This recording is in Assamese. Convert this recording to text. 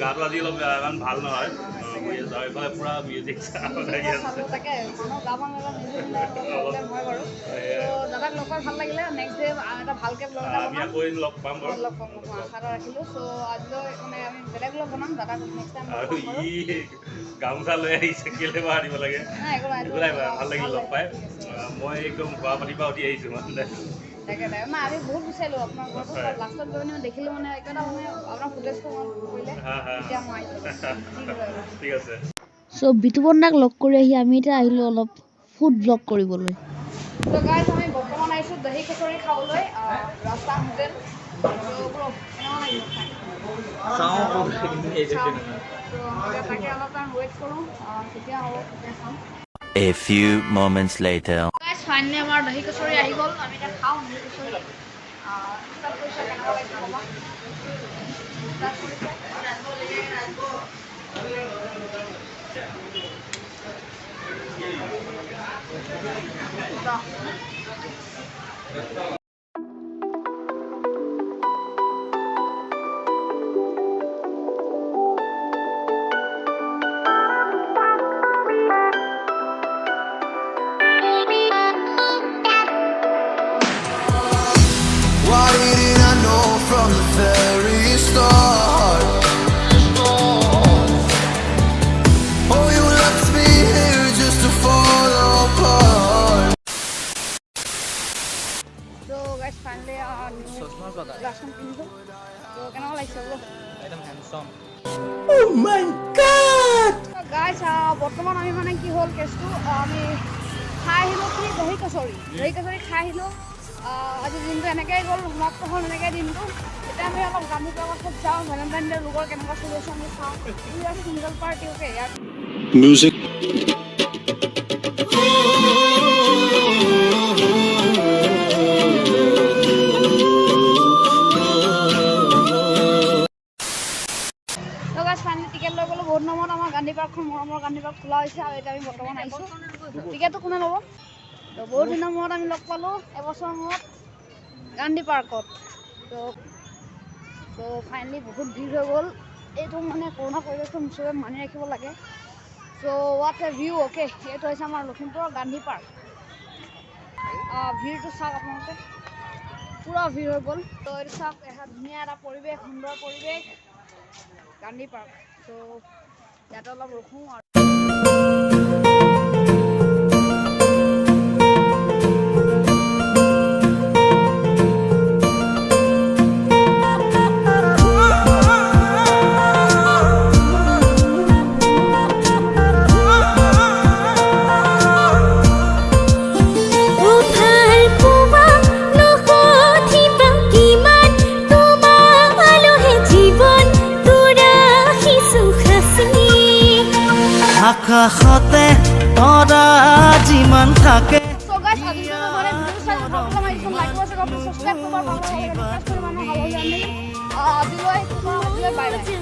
গাটো আজি অলপ ইমান ভাল নহয় এইফালে পুৰা মিউজিক তাকে মই বাৰু দাদাক লগ পাই ভাল লাগিলে নেক্সট ডে এটা ভালকৈ ব্লগ এটা আমি আকৌ লগ পাম বাৰু লগ পাম আশা এটা ৰাখিলোঁ চ' আজিলৈ মানে আমি বেলেগ ব্লগ বনাম দাদাক নেক্সট টাইম আৰু ই গামোচা লৈ আহিছে কেলে বা আনিব লাগে একো নাই ভাল লাগিল লগ পাই মই একদম গুৱাহাটীৰ পৰা উঠি আহিছোঁ মানে তাকে নাই আমি বহুত বিচাৰিলোঁ আপোনাৰ ঘৰটো লাষ্টত গৈ পিনে দেখিলোঁ মানে একেটা মানে আপোনাৰ ফুটেজটো মনত পৰিলে এতিয়া মই ঠিক আছে চ' বিতুপন দাক লগ কৰি আহি আমি এতিয়া আহিলোঁ অলপ ফুড ব্লগ কৰিবলৈ চ' গাইজ আমি বৰ্তমান আহিছোঁ দহি কচৰি খাবলৈ ৰাস্তা হোটেল তাকে অলপ টাইম ৱেইট কৰোঁ কেতিয়া হ'ব কেতিয়া খাম A few moments later. Guys finally আমাৰ দহি কচৰি আহি গ'ল আমি এতিয়া খাওঁ দহি কচৰি ষ্টাৰ্ট কৰিছে কেনেকুৱা লাগিছে ক'বা ষ্টাৰ্ট কৰিছে Why didn't I know from the very start? Oh, you left me here just to fall apart. So guys, finally glassখন কিনিছোঁ তো কেনেকুৱা লাগিছে বোলো একদম handsome Oh my God! Guys বৰ্তমান আমি মানে কি হ'ল কেছটো আমি খাই আহিলোঁ কি দহি কচৰি খাই আহিলোঁ আজি দিনটো এনেকৈ গ'ল সমাপ্ত হ'ল এনেকৈ দিনটো এতিয়া আমি অলপ গামী প্ৰবাসত যাওঁ ভেলেণ্টাইন ডে লোকৰ কেনেকুৱা চলি আছে আমি চাওঁ ইয়াত ছিংগল পাৰ্টি অ'কে ইয়াত Music. ফাইনেলি টিকেট লৈ গ'লোঁ বহুত নম্বৰত আমাৰ গান্ধী পাৰ্কখন মৰমৰ গান্ধী পাৰ্ক খোলা হৈছে আৰু এতিয়া আমি বৰ্তমান আহিছোঁ টিকেটটো কোনে ল'ব তো বহুত দিনৰ মূৰত আমি লগ পালোঁ এবছৰৰ মূৰত গান্ধী পাৰ্কত তো ফাইনেলি বহুত ভিৰ হৈ গ'ল এইটো মানে কৰোণা পৰিৱেশটো চবে মানি ৰাখিব লাগে চ' হোৱাটছ এ ভিউ অ'কে এইটো হৈছে আমাৰ লখিমপুৰৰ গান্ধী পাৰ্ক ভিৰটো চাওক আপোনালোকে পুৰা ভিৰ হৈ গ'ল তো এইটো চাওক এটা ধুনীয়া এটা পৰিৱেশ সুন্দৰ পৰিৱেশ গান্ধী পাৰ্ক চ' ইয়াতে অলপ ৰখোঁ আৰু আকাশতে তৰা যিমান থাকে So guys, আজি মানে ভিডিও চাই সকলোকে মই এখন লাইক কৰিছোঁ, সাবস্ক্ৰাইব কৰিব পাৰোঁ, আজিলৈ বাই বাই।